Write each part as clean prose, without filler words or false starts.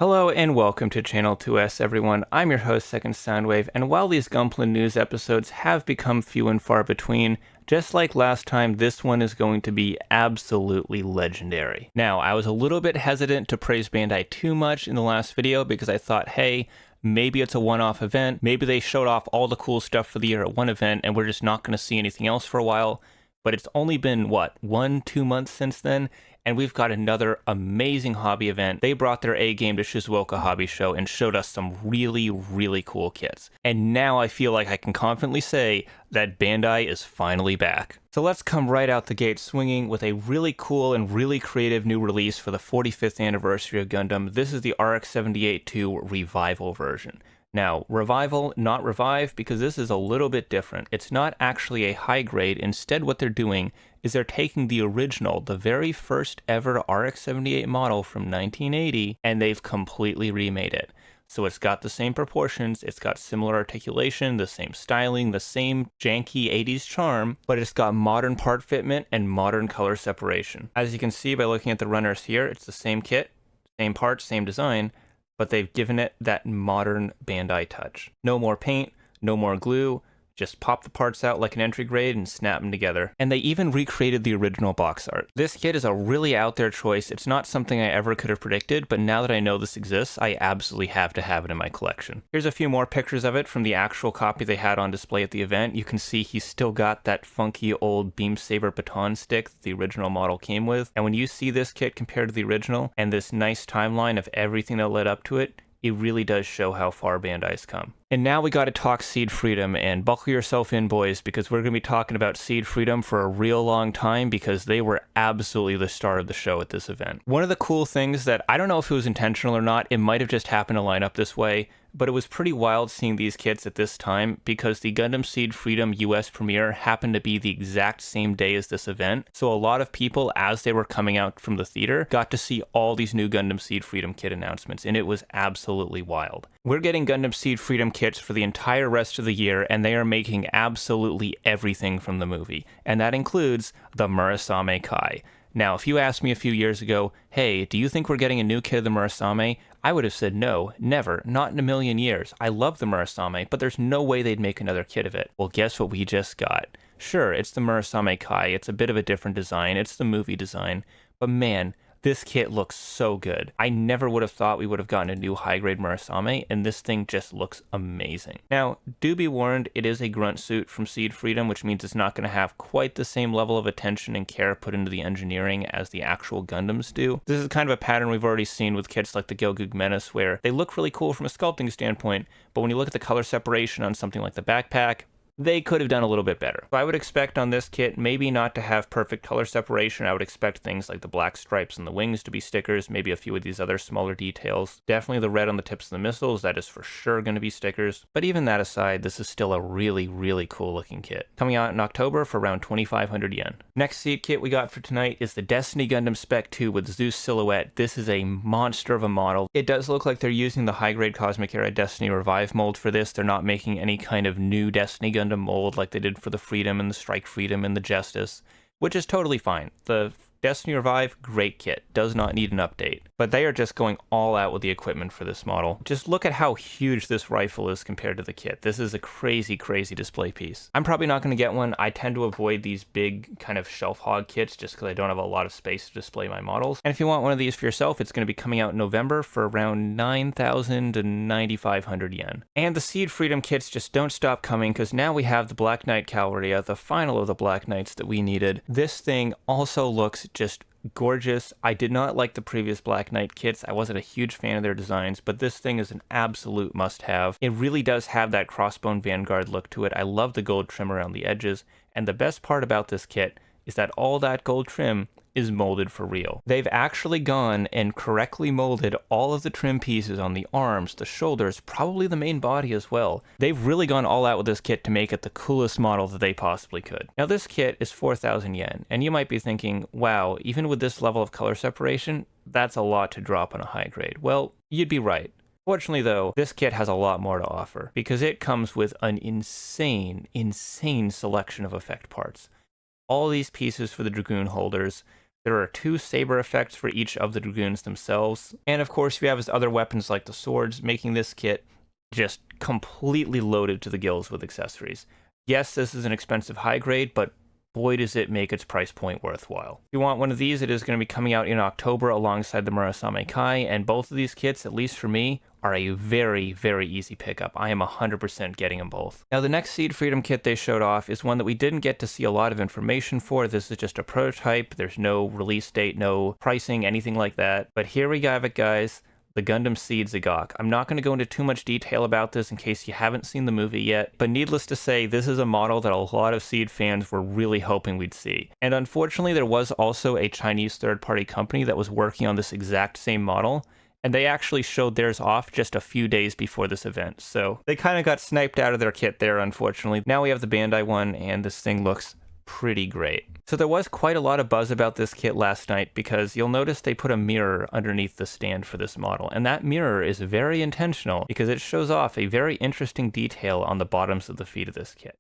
Hello and welcome to Channel 2S everyone, I'm your host Second Soundwave, and while these Gunpla news episodes have become few and far between, just like last time, this one is going to be absolutely legendary. Now, I was a little bit hesitant to praise Bandai too much in the last video because I thought, hey, maybe it's a one-off event, maybe they showed off all the cool stuff for the year at one event and we're just not going to see anything else for a while. But it's only been, what, 1-2 months since then? And we've got another amazing hobby event. They brought their A game to Shizuoka Hobby Show and showed us some really, really cool kits. And now I feel like I can confidently say that Bandai is finally back. So let's come right out the gate swinging with a really cool and really creative new release for the 45th anniversary of Gundam. This is the RX782 Revival version. Now, Revival, not Revive, because this is a little bit different. It's not actually a high grade. Instead, what they're doing is they're taking the original, the very first ever RX-78 model from 1980, and they've completely remade it. So it's got the same proportions, it's got similar articulation, the same styling, the same janky 80s charm, but it's got modern part fitment and modern color separation. As you can see by looking at the runners here, it's the same kit, same parts, same design, but they've given it that modern Bandai touch. No more paint, no more glue, just pop the parts out like an entry grade and snap them together. And they even recreated the original box art. This kit is a really out there choice. It's not something I ever could have predicted, but now that I know this exists, I absolutely have to have it in my collection. Here's a few more pictures of it from the actual copy they had on display at the event. You can see he's still got that funky old beam saber baton stick that the original model came with. And when you see this kit compared to the original and this nice timeline of everything that led up to it, it really does show how far Bandai's come. And now we gotta talk SEED Freedom, and buckle yourself in, boys, because we're gonna be talking about SEED Freedom for a real long time because they were absolutely the star of the show at this event. One of the cool things that, I don't know if it was intentional or not, it might have just happened to line up this way, but it was pretty wild seeing these kits at this time because the Gundam SEED Freedom US premiere happened to be the exact same day as this event. So a lot of people, as they were coming out from the theater, got to see all these new Gundam SEED Freedom kit announcements, and it was absolutely wild. We're getting Gundam SEED Freedom kits for the entire rest of the year, and they are making absolutely everything from the movie, and that includes the Murasame Kai. Now, if you asked me a few years ago, hey, do you think we're getting a new kit of the Murasame? I would have said no, never, not in a million years. I love the Murasame, but there's no way they'd make another kit of it. Well, guess what we just got? Sure, it's the Murasame Kai, it's a bit of a different design, it's the movie design, but man, this kit looks so good. I never would have thought we would have gotten a new high-grade Murasame, and this thing just looks amazing. Now, do be warned, it is a grunt suit from SEED Freedom, which means it's not going to have quite the same level of attention and care put into the engineering as the actual Gundams do. This is kind of a pattern we've already seen with kits like the Gilgug Menace, where they look really cool from a sculpting standpoint, but when you look at the color separation on something like the backpack, they could have done a little bit better. So I would expect on this kit maybe not to have perfect color separation. I would expect things like the black stripes on the wings to be stickers, maybe a few of these other smaller details. Definitely the red on the tips of the missiles, that is for sure going to be stickers. But even that aside, this is still a really, really cool looking kit. Coming out in October for around 2,500 yen. Next SEED kit we got for tonight is the Destiny Gundam Spec 2 with Zeus silhouette. This is a monster of a model. It does look like they're using the high-grade Cosmic Era Destiny Revive mold for this. They're not making any kind of new Destiny Gundam mold like they did for the Freedom and the Strike Freedom and the Justice, which is totally fine. The Destiny Revive, great kit, does not need an update, but they are just going all out with the equipment for this model. Just look at how huge this rifle is compared to the kit. This is a crazy, crazy display piece. I'm probably not going to get one. I tend to avoid these big kind of shelf hog kits just because I don't have a lot of space to display my models. And if you want one of these for yourself, it's going to be coming out in November for around 9,000 to 9,500 yen. And the SEED Freedom kits just don't stop coming because now we have the Black Knight Cavalia, the final of the Black Knights that we needed. This thing also looks just gorgeous. I did not like the previous Black Knight kits. I wasn't a huge fan of their designs, but this thing is an absolute must-have. It really does have that crossbone Vanguard look to it. I love the gold trim around the edges, and the best part about this kit is that all that gold trim is molded for real. They've actually gone and correctly molded all of the trim pieces on the arms, the shoulders, probably the main body as well. They've really gone all out with this kit to make it the coolest model that they possibly could. Now this kit is 4,000 yen, and you might be thinking, wow, even with this level of color separation, that's a lot to drop on a high grade. Well, you'd be right. Fortunately though, this kit has a lot more to offer, because it comes with an insane selection of effect parts. All these pieces for the Dragoon holders. There are 2 saber effects for each of the dragoons themselves. And of course, you have his other weapons like the swords, making this kit just completely loaded to the gills with accessories. Yes, this is an expensive high grade, but boy does it make its price point worthwhile. If you want one of these, it is going to be coming out in October alongside the Murasame Kai, and both of these kits, at least for me, are a very, very easy pickup. I am 100% getting them both. Now, the next SEED Freedom kit they showed off is one that we didn't get to see a lot of information for. This is just a prototype. There's no release date, no pricing, anything like that. But here we have it, guys. The Gundam SEED Zak. I'm not going to go into too much detail about this in case you haven't seen the movie yet, but needless to say, this is a model that a lot of SEED fans were really hoping we'd see. And unfortunately, there was also a Chinese third-party company that was working on this exact same model, and they actually showed theirs off just a few days before this event. So they kind of got sniped out of their kit there, unfortunately. Now we have the Bandai one, and this thing looks pretty great. So there was quite a lot of buzz about this kit last night because you'll notice they put a mirror underneath the stand for this model, and that mirror is very intentional because it shows off a very interesting detail on the bottoms of the feet of this kit.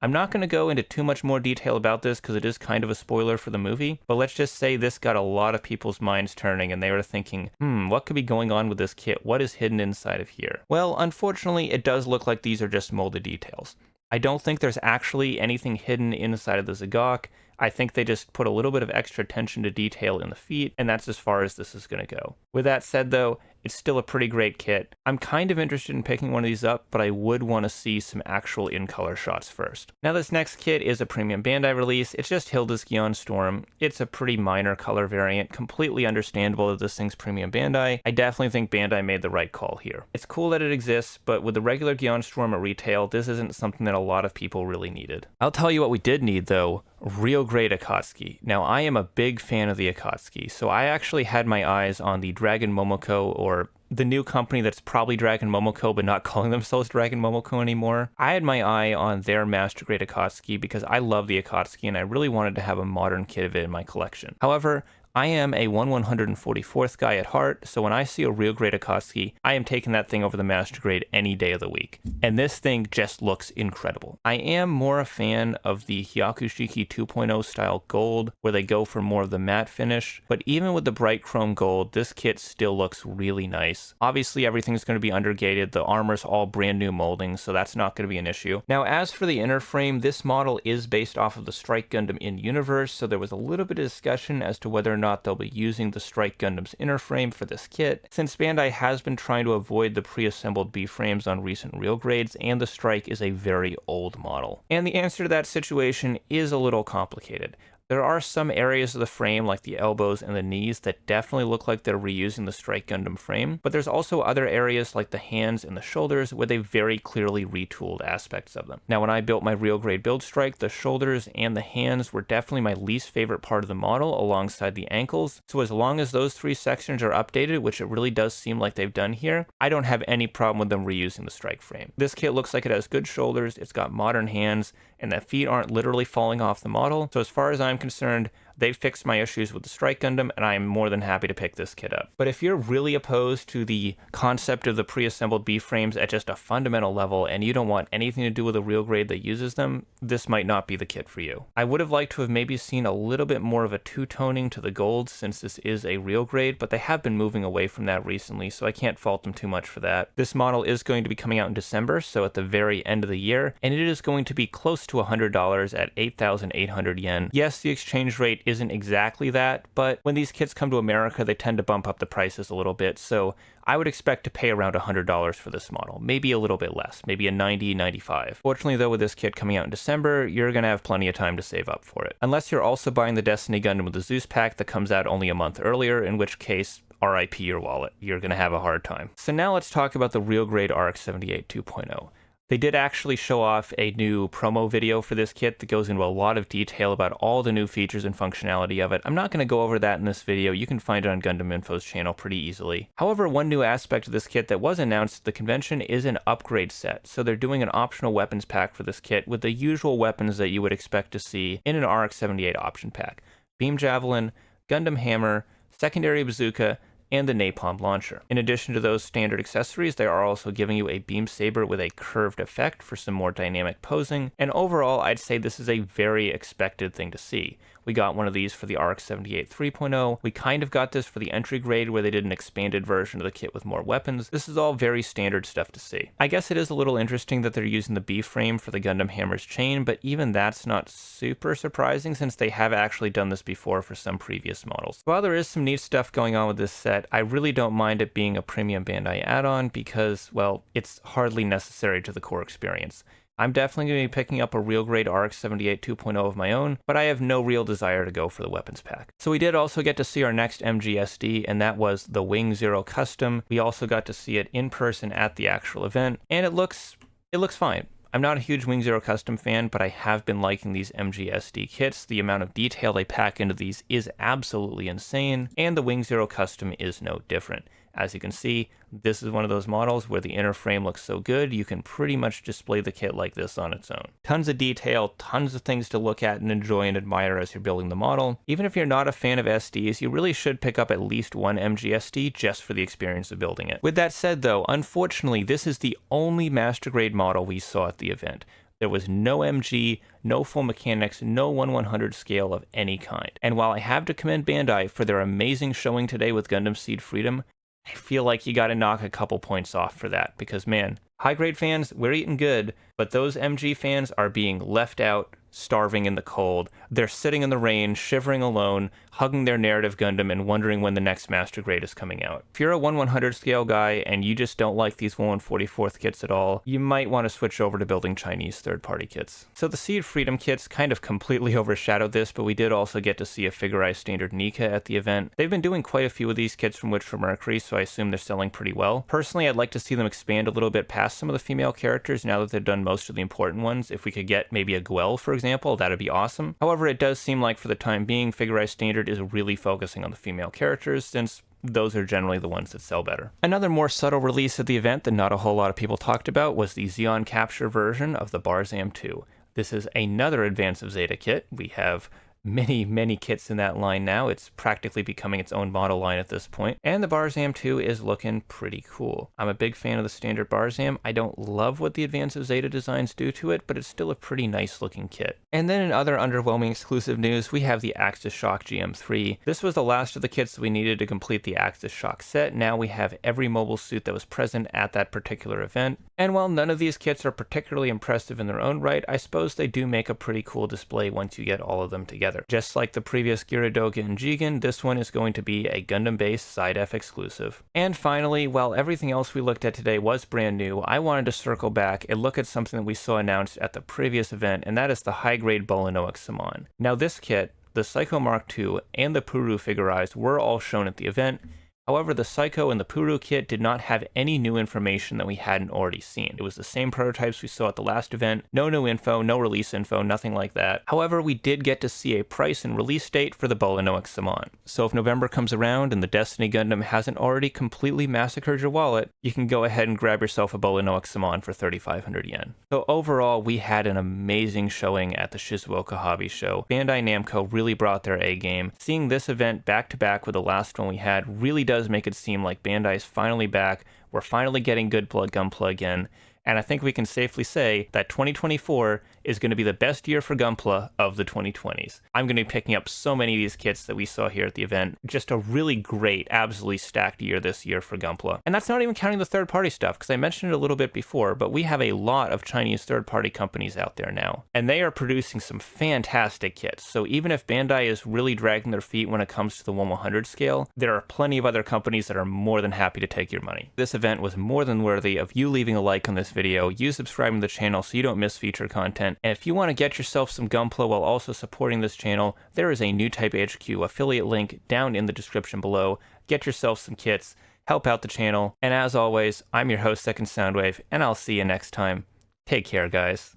I'm not going to go into too much more detail about this because it is kind of a spoiler for the movie, but let's just say this got a lot of people's minds turning and they were thinking, what could be going on with this kit? What is hidden inside of here? Well, unfortunately, it does look like these are just molded details. I don't think there's actually anything hidden inside of the Zak. I think they just put a little bit of extra attention to detail in the feet, and that's as far as this is going to go. With that said, though, it's still a pretty great kit. I'm kind of interested in picking one of these up, but I would want to see some actual in-color shots first. Now, this next kit is a premium Bandai release. It's just Hilda's Gion Storm. It's a pretty minor color variant, completely understandable that this thing's premium Bandai. I definitely think Bandai made the right call here. It's cool that it exists, but with the regular Gion Storm at retail, this isn't something that a lot of people really needed. I'll tell you what we did need, though. Real great Akatsuki. Now, I am a big fan of the Akatsuki, so I actually had my eyes on the Dragon Momoko, or the new company that's probably Dragon Momoko but not calling themselves Dragon Momoko anymore. I had my eye on their Master Grade Akatsuki because I love the Akatsuki and I really wanted to have a modern kit of it in my collection. However, I am a 1/144th guy at heart, so when I see a real grade Akatsuki, I am taking that thing over the Master Grade any day of the week. And this thing just looks incredible. I am more a fan of the Hyakushiki 2.0 style gold, where they go for more of the matte finish, but even with the bright chrome gold, this kit still looks really nice. Obviously, everything's going to be undergated, the armor's all brand new molding, so that's not going to be an issue. Now, as for the inner frame, this model is based off of the Strike Gundam in-universe, so there was a little bit of discussion as to whether or not they'll be using the Strike Gundam's inner frame for this kit, since Bandai has been trying to avoid the pre-assembled B-frames on recent real grades, and the Strike is a very old model. And the answer to that situation is a little complicated. There are some areas of the frame, like the elbows and the knees, that definitely look like they're reusing the Strike Gundam frame, but there's also other areas like the hands and the shoulders where they very clearly retooled aspects of them. Now, when I built my real grade build Strike, the shoulders and the hands were definitely my least favorite part of the model alongside the ankles, so as long as those 3 sections are updated, which it really does seem like they've done here, I don't have any problem with them reusing the Strike frame. This kit looks like it has good shoulders, it's got modern hands, and that feet aren't literally falling off the model, so as far as I'm concerned, they fixed my issues with the Strike Gundam, and I am more than happy to pick this kit up. But if you're really opposed to the concept of the pre-assembled B-frames at just a fundamental level, and you don't want anything to do with a real grade that uses them, this might not be the kit for you. I would have liked to have maybe seen a little bit more of a two-toning to the gold, since this is a real grade, but they have been moving away from that recently, so I can't fault them too much for that. This model is going to be coming out in December, so at the very end of the year, and it is going to be close to $100 at 8,800 yen. Yes, the exchange rate isn't exactly that, but when these kits come to America, they tend to bump up the prices a little bit, so I would expect to pay around $100 for this model, maybe a little bit less, maybe a 90, 95. Fortunately though, with this kit coming out in December, you're gonna have plenty of time to save up for it. Unless you're also buying the Destiny Gundam with the Zeus pack that comes out only a month earlier, in which case, RIP your wallet. You're gonna have a hard time. So now let's talk about the real grade RX782 2.0. They did actually show off a new promo video for this kit that goes into a lot of detail about all the new features and functionality of it. I'm not going to go over that in this video. You can find it on Gundam Info's channel pretty easily. However, one new aspect of this kit that was announced at the convention is an upgrade set. So they're doing an optional weapons pack for this kit with the usual weapons that you would expect to see in an RX-78 option pack. Beam Javelin, Gundam Hammer, Secondary Bazooka, and the Napalm Launcher. In addition to those standard accessories, they are also giving you a beam saber with a curved effect for some more dynamic posing, and overall, I'd say this is a very expected thing to see. We got one of these for the RX-78 3.0. We kind of got this for the entry grade where they did an expanded version of the kit with more weapons. This is all very standard stuff to see. I guess it is a little interesting that they're using the B frame for the Gundam Hammer's chain, but even that's not super surprising since they have actually done this before for some previous models. While there is some neat stuff going on with this set, I really don't mind it being a premium Bandai add-on because, well, it's hardly necessary to the core experience. I'm definitely going to be picking up a real grade RX-78 2.0 of my own, but I have no real desire to go for the weapons pack. So we did also get to see our next MGSD, and that was the Wing Zero Custom. We also got to see it in person at the actual event, and it looks fine. I'm not a huge Wing Zero Custom fan, but I have been liking these MGSD kits. The amount of detail they pack into these is absolutely insane, and the Wing Zero Custom is no different. As you can see, this is one of those models where the inner frame looks so good, you can pretty much display the kit like this on its own. Tons of detail, tons of things to look at and enjoy and admire as you're building the model. Even if you're not a fan of SDs, you really should pick up at least one MGSD just for the experience of building it. With that said though, unfortunately, this is the only master grade model we saw at the event. There was no MG, no full mechanics, no 1/100 scale of any kind. And while I have to commend Bandai for their amazing showing today with Gundam SEED Freedom, I feel like you gotta knock a couple points off for that, because man, high grade fans, we're eating good, but those MG fans are being left out, starving in the cold. They're sitting in the rain, shivering alone, hugging their narrative Gundam and wondering when the next master grade is coming out. If you're a 1/100 scale guy and you just don't like these 1/144th kits at all, you might want to switch over to building Chinese third-party kits. So the SEED Freedom kits kind of completely overshadowed this, but we did also get to see a figurized standard Nika at the event. They've been doing quite a few of these kits from Witch for Mercury, so I assume they're selling pretty well. Personally, I'd like to see them expand a little bit past some of the female characters now that they've done most of the important ones. If we could get maybe a Guel, for example, that'd be awesome. However, it does seem like for the time being, figurized standard is really focusing on the female characters, since those are generally the ones that sell better. Another more subtle release at the event that not a whole lot of people talked about was the Xeon Capture version of the Barzam 2. This is another Advance of Zeta kit. We have many kits in that line now. It's practically becoming its own model line at this point. And the Barzam 2 is looking pretty cool. I'm a big fan of the standard Barzam. I don't love what the Advance of Zeta designs do to it, but it's still a pretty nice looking kit. And then in other underwhelming exclusive news, we have the Axis Shock GM3. This was the last of the kits that we needed to complete the Axis Shock set. Now we have every mobile suit that was present at that particular event. And while none of these kits are particularly impressive in their own right, I suppose they do make a pretty cool display once you get all of them together. Just like the previous Gyrodoga and Jigen, this one is going to be a Gundam-based Side F exclusive. And finally, while everything else we looked at today was brand new, I wanted to circle back and look at something that we saw announced at the previous event, and that is the high-grade Bolinoic Saman. Now this kit, the Psycho Mark II, and the Puru figurized were all shown at the event. However, the Psycho and the Puru kit did not have any new information that we hadn't already seen. It was the same prototypes we saw at the last event, no new info, no release info, nothing like that. However, we did get to see a price and release date for the Bolinoic Saman. So if November comes around and the Destiny Gundam hasn't already completely massacred your wallet, you can go ahead and grab yourself a Bolinoic Saman for 3,500 yen. So overall, we had an amazing showing at the Shizuoka Hobby Show. Bandai Namco really brought their A game. Seeing this event back to back with the last one we had really does make it seem like Bandai's finally back. We're finally getting good blood Gunpla again. And I think we can safely say that 2024 is going to be the best year for Gunpla of the 2020s. I'm going to be picking up so many of these kits that we saw here at the event. Just a really great, absolutely stacked year this year for Gunpla. And that's not even counting the third-party stuff, because I mentioned it a little bit before, but we have a lot of Chinese third-party companies out there now. And they are producing some fantastic kits. So even if Bandai is really dragging their feet when it comes to the 1/100 scale, there are plenty of other companies that are more than happy to take your money. This event was more than worthy of you leaving a like on this video, you subscribing to the channel so you don't miss featured content, and if you want to get yourself some Gunpla while also supporting this channel, there is a New Type HQ affiliate link down in the description below. Get yourself some kits, help out the channel, and as always, I'm your host, Second Soundwave, and I'll see you next time. Take care, guys.